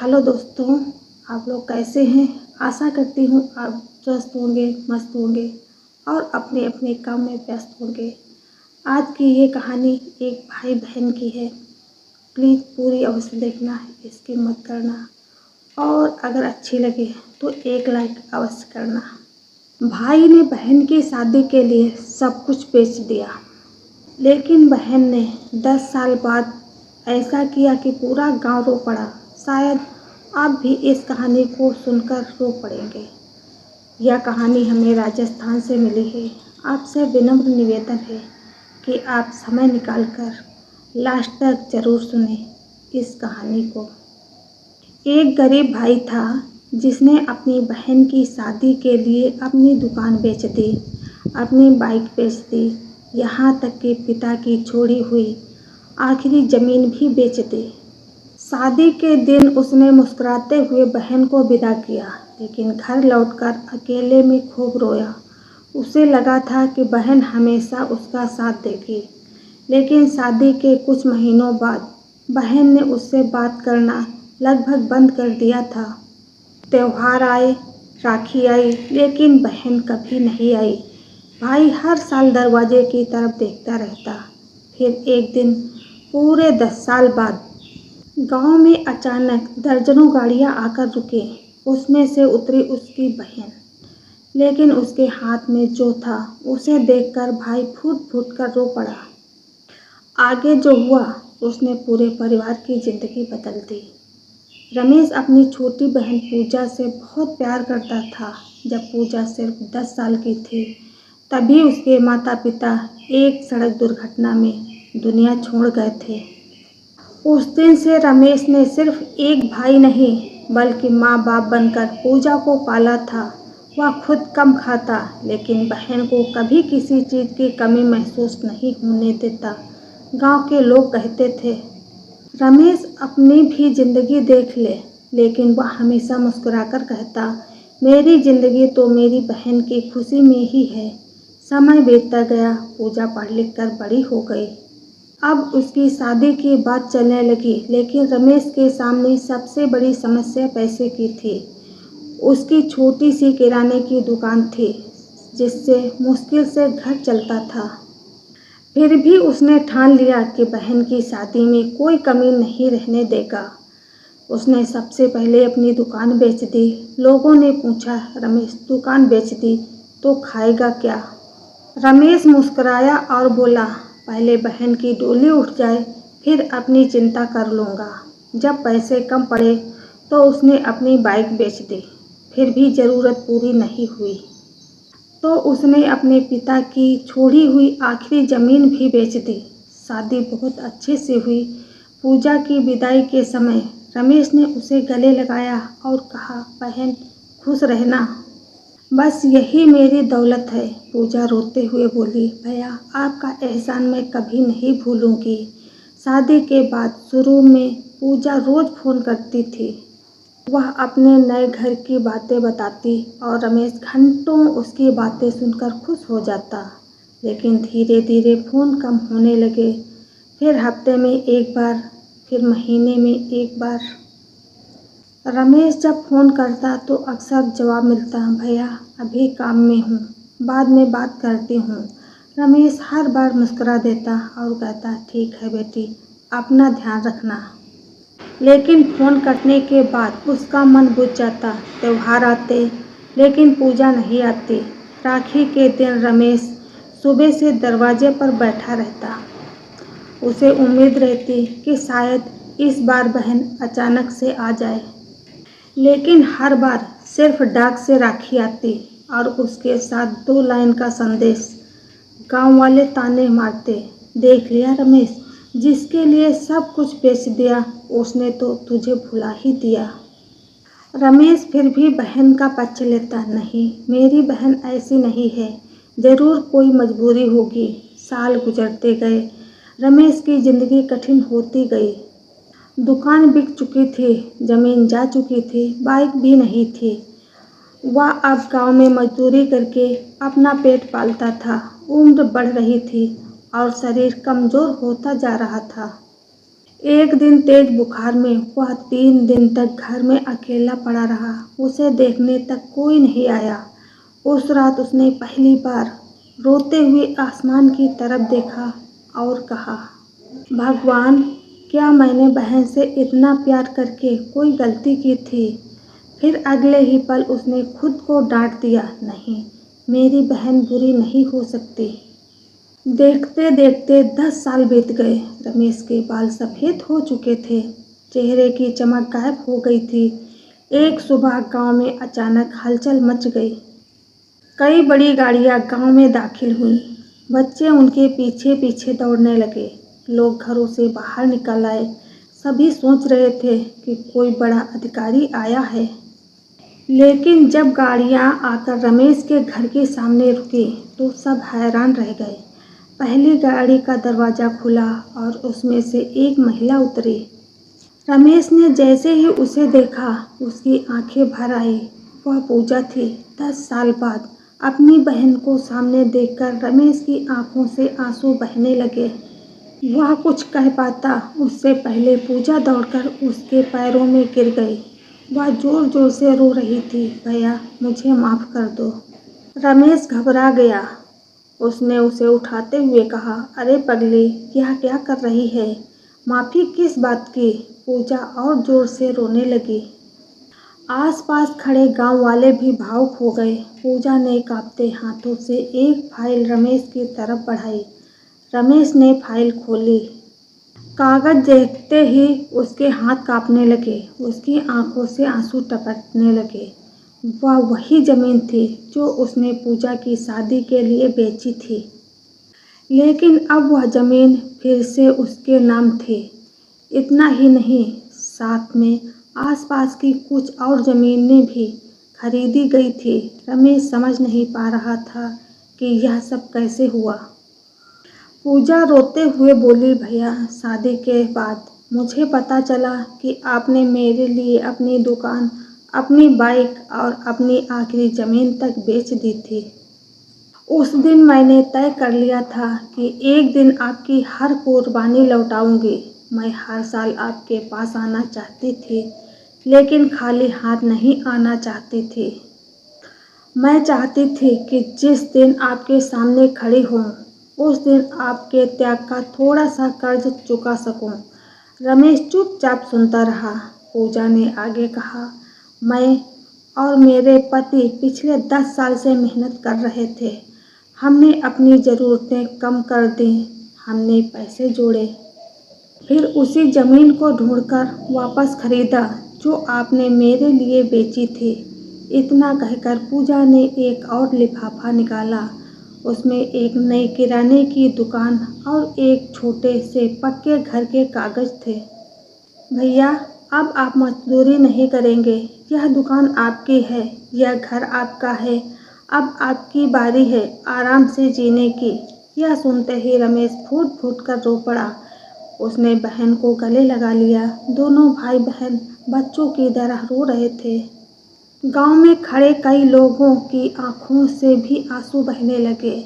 Hello दोस्तों, आप लोग कैसे हैं। आशा करती हूँ आप स्वस्थ होंगे, मस्त होंगे और अपने अपने काम में व्यस्त होंगे। आज की ये कहानी एक भाई बहन की है। प्लीज़ पूरी अवश्य देखना, स्किप मत करना और अगर अच्छी लगे तो एक लाइक अवश्य करना। भाई ने बहन की शादी के लिए सब कुछ बेच दिया, लेकिन बहन ने 10 साल बाद ऐसा किया कि पूरा गांव रो पड़ा। शायद आप भी इस कहानी को सुनकर रो पड़ेंगे। यह कहानी हमें राजस्थान से मिली है। आपसे विनम्र निवेदन है कि आप समय निकालकर लास्ट तक जरूर सुने इस कहानी को। एक गरीब भाई था जिसने अपनी बहन की शादी के लिए अपनी दुकान बेच दी, अपनी बाइक बेच दी, यहाँ तक कि पिता की छोड़ी हुई आखिरी ज़मीन भी बेच दी। शादी के दिन उसने मुस्कुराते हुए बहन को विदा किया, लेकिन घर लौटकर अकेले में खूब रोया। उसे लगा था कि बहन हमेशा उसका साथ देगी, लेकिन शादी के कुछ महीनों बाद बहन ने उससे बात करना लगभग बंद कर दिया था। त्योहार आए, राखी आई, लेकिन बहन कभी नहीं आई। भाई हर साल दरवाजे की तरफ देखता रहता। फिर एक दिन पूरे 10 साल बाद गांव में अचानक दर्जनों गाड़ियां आकर रुके। उसमें से उतरी उसकी बहन, लेकिन उसके हाथ में जो था उसे देखकर भाई फूट फूट कर रो पड़ा। आगे जो हुआ उसने पूरे परिवार की जिंदगी बदल दी। रमेश अपनी छोटी बहन पूजा से बहुत प्यार करता था। जब पूजा सिर्फ 10 साल की थी, तभी उसके माता पिता एक सड़क दुर्घटना में दुनिया छोड़ गए थे। उस दिन से रमेश ने सिर्फ एक भाई नहीं, बल्कि माँ बाप बनकर पूजा को पाला था। वह खुद कम खाता, लेकिन बहन को कभी किसी चीज़ की कमी महसूस नहीं होने देता। गांव के लोग कहते थे, रमेश अपनी भी ज़िंदगी देख ले, लेकिन वह हमेशा मुस्कुराकर कहता, मेरी ज़िंदगी तो मेरी बहन की खुशी में ही है। समय बीतता गया, पूजा पढ़ लिख कर बड़ी हो गई। अब उसकी शादी की बात चलने लगी, लेकिन रमेश के सामने सबसे बड़ी समस्या पैसे की थी। उसकी छोटी सी किराने की दुकान थी, जिससे मुश्किल से घर चलता था। फिर भी उसने ठान लिया कि बहन की शादी में कोई कमी नहीं रहने देगा। उसने सबसे पहले अपनी दुकान बेच दी। लोगों ने पूछा, रमेश दुकान बेच दी तो खाएगा क्या? रमेश मुस्कुराया और बोला, पहले बहन की डोली उठ जाए, फिर अपनी चिंता कर लूँगा। जब पैसे कम पड़े तो उसने अपनी बाइक बेच दी। फिर भी ज़रूरत पूरी नहीं हुई तो उसने अपने पिता की छोड़ी हुई आखिरी ज़मीन भी बेच दी। शादी बहुत अच्छे से हुई। पूजा की विदाई के समय रमेश ने उसे गले लगाया और कहा, बहन खुश रहना, बस यही मेरी दौलत है। पूजा रोते हुए बोली, भैया आपका एहसान मैं कभी नहीं भूलूंगी। शादी के बाद शुरू में पूजा रोज़ फ़ोन करती थी। वह अपने नए घर की बातें बताती और रमेश घंटों उसकी बातें सुनकर खुश हो जाता। लेकिन धीरे धीरे फ़ोन कम होने लगे। फिर हफ्ते में एक बार, फिर महीने में एक बार। रमेश जब फ़ोन करता तो अक्सर जवाब मिलता, भैया अभी काम में हूँ, बाद में बात करती हूँ। रमेश हर बार मुस्कुरा देता और कहता, ठीक है बेटी, अपना ध्यान रखना। लेकिन फ़ोन कटने के बाद उसका मन बुझ जाता। त्योहार आते, लेकिन पूजा नहीं आती। राखी के दिन रमेश सुबह से दरवाजे पर बैठा रहता। उसे उम्मीद रहती कि शायद इस बार बहन अचानक से आ जाए, लेकिन हर बार सिर्फ डाक से राखी आती और उसके साथ 2 लाइन का संदेश। गांव वाले ताने मारते, देख लिया रमेश, जिसके लिए सब कुछ बेच दिया उसने तो तुझे भुला ही दिया। रमेश फिर भी बहन का पक्ष लेता, नहीं मेरी बहन ऐसी नहीं है, ज़रूर कोई मजबूरी होगी। साल गुजरते गए, रमेश की ज़िंदगी कठिन होती गई। दुकान बिक चुकी थी, ज़मीन जा चुकी थी, बाइक भी नहीं थी। वह अब गांव में मजदूरी करके अपना पेट पालता था। उम्र बढ़ रही थी और शरीर कमज़ोर होता जा रहा था। एक दिन तेज बुखार में वह 3 दिन तक घर में अकेला पड़ा रहा। उसे देखने तक कोई नहीं आया। उस रात उसने पहली बार रोते हुए आसमान की तरफ देखा और कहा, भगवान, क्या मैंने बहन से इतना प्यार करके कोई गलती की थी? फिर अगले ही पल उसने खुद को डांट दिया, नहीं, मेरी बहन बुरी नहीं हो सकती। देखते देखते 10 साल बीत गए। रमेश के बाल सफ़ेद हो चुके थे, चेहरे की चमक गायब हो गई थी। एक सुबह गांव में अचानक हलचल मच गई। कई बड़ी गाड़ियां गांव में दाखिल हुईं। बच्चे उनके पीछे पीछे दौड़ने लगे। लोग घरों से बाहर निकल आए। सभी सोच रहे थे कि कोई बड़ा अधिकारी आया है। लेकिन जब गाड़ियां आकर रमेश के घर के सामने रुकी तो सब हैरान रह गए। पहली गाड़ी का दरवाज़ा खुला और उसमें से एक महिला उतरी। रमेश ने जैसे ही उसे देखा, उसकी आंखें भर आई। वह पूजा थी। 10 साल बाद अपनी बहन को सामने देखकर रमेश की आंखों से आंसू बहने लगे। वह कुछ कह पाता उससे पहले पूजा दौड़कर उसके पैरों में गिर गई। वह जोर जोर से रो रही थी, भैया, मुझे माफ़ कर दो। रमेश घबरा गया। उसने उसे उठाते हुए कहा, अरे पगली, यह क्या कर रही है? माफ़ी किस बात की? पूजा और जोर से रोने लगी। आसपास खड़े गांव वाले भी भावुक हो गए। पूजा ने कांपते हाथों से एक फाइल रमेश की तरफ बढ़ाई। रमेश ने फाइल खोली। कागज देखते ही उसके हाथ कांपने लगे। उसकी आंखों से आंसू टपकने लगे। वह वही जमीन थी जो उसने पूजा की शादी के लिए बेची थी। लेकिन अब वह जमीन फिर से उसके नाम थी। इतना ही नहीं, साथ में आसपास की कुछ और ज़मीनें भी खरीदी गई थी। रमेश समझ नहीं पा रहा था कि यह सब कैसे हुआ। पूजा रोते हुए बोली, भैया, शादी के बाद मुझे पता चला कि आपने मेरे लिए अपनी दुकान, अपनी बाइक और अपनी आखिरी ज़मीन तक बेच दी थी। उस दिन मैंने तय कर लिया था कि एक दिन आपकी हर कुर्बानी लौटाऊंगी। मैं हर साल आपके पास आना चाहती थी, लेकिन खाली हाथ नहीं आना चाहती थी। मैं चाहती थी कि जिस दिन आपके सामने खड़ी हूँ, उस दिन आपके त्याग का थोड़ा सा कर्ज चुका सकूं। रमेश चुपचाप सुनता रहा। पूजा ने आगे कहा, मैं और मेरे पति पिछले 10 साल से मेहनत कर रहे थे। हमने अपनी ज़रूरतें कम कर दी, हमने पैसे जोड़े, फिर उसी ज़मीन को ढूंढकर वापस खरीदा जो आपने मेरे लिए बेची थी। इतना कहकर पूजा ने एक और लिफाफा निकाला। उसमें एक नई किराने की दुकान और एक छोटे से पक्के घर के कागज़ थे। भैया, अब आप मजदूरी नहीं करेंगे। यह दुकान आपकी है, यह घर आपका है। अब आपकी बारी है आराम से जीने की। यह सुनते ही रमेश फूट फूट कर रो पड़ा। उसने बहन को गले लगा लिया। दोनों भाई बहन बच्चों की तरह रो रहे थे। गांव में खड़े कई लोगों की आंखों से भी आंसू बहने लगे।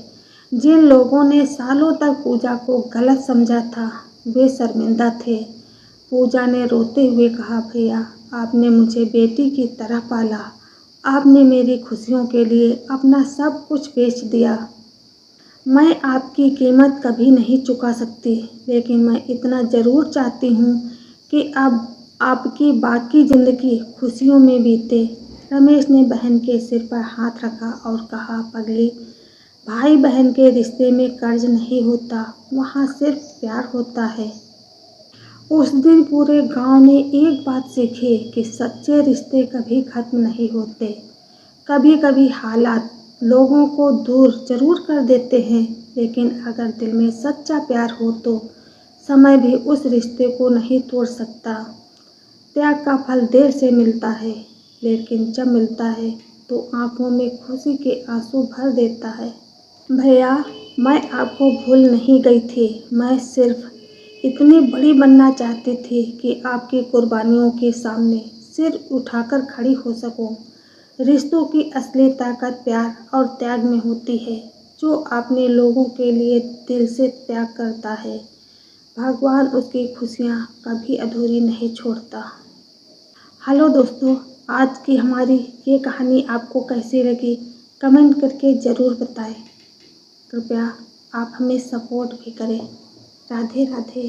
जिन लोगों ने सालों तक पूजा को गलत समझा था, वे शर्मिंदा थे। पूजा ने रोते हुए कहा, भैया, आपने मुझे बेटी की तरह पाला। आपने मेरी खुशियों के लिए अपना सब कुछ बेच दिया। मैं आपकी कीमत कभी नहीं चुका सकती, लेकिन मैं इतना ज़रूर चाहती हूँ कि अब आपकी बाकी ज़िंदगी खुशियों में बीते। रमेश ने बहन के सिर पर हाथ रखा और कहा, पगली, भाई बहन के रिश्ते में कर्ज नहीं होता, वहाँ सिर्फ प्यार होता है। उस दिन पूरे गांव ने एक बात सीखी कि सच्चे रिश्ते कभी खत्म नहीं होते। कभी कभी हालात लोगों को दूर जरूर कर देते हैं, लेकिन अगर दिल में सच्चा प्यार हो तो समय भी उस रिश्ते को नहीं तोड़ सकता। त्याग का फल देर से मिलता है, लेकिन जब मिलता है तो आंखों में खुशी के आंसू भर देता है। भैया, मैं आपको भूल नहीं गई थी। मैं सिर्फ इतनी बड़ी बनना चाहती थी कि आपकी कुर्बानियों के सामने सिर उठाकर खड़ी हो सकूं। रिश्तों की असली ताकत प्यार और त्याग में होती है। जो अपने लोगों के लिए दिल से त्याग करता है, भगवान उसकी खुशियाँ कभी अधूरी नहीं छोड़ता। हेलो दोस्तों, आज की हमारी ये कहानी आपको कैसी लगी कमेंट करके ज़रूर बताएं। कृपया आप हमें सपोर्ट भी करें। राधे राधे।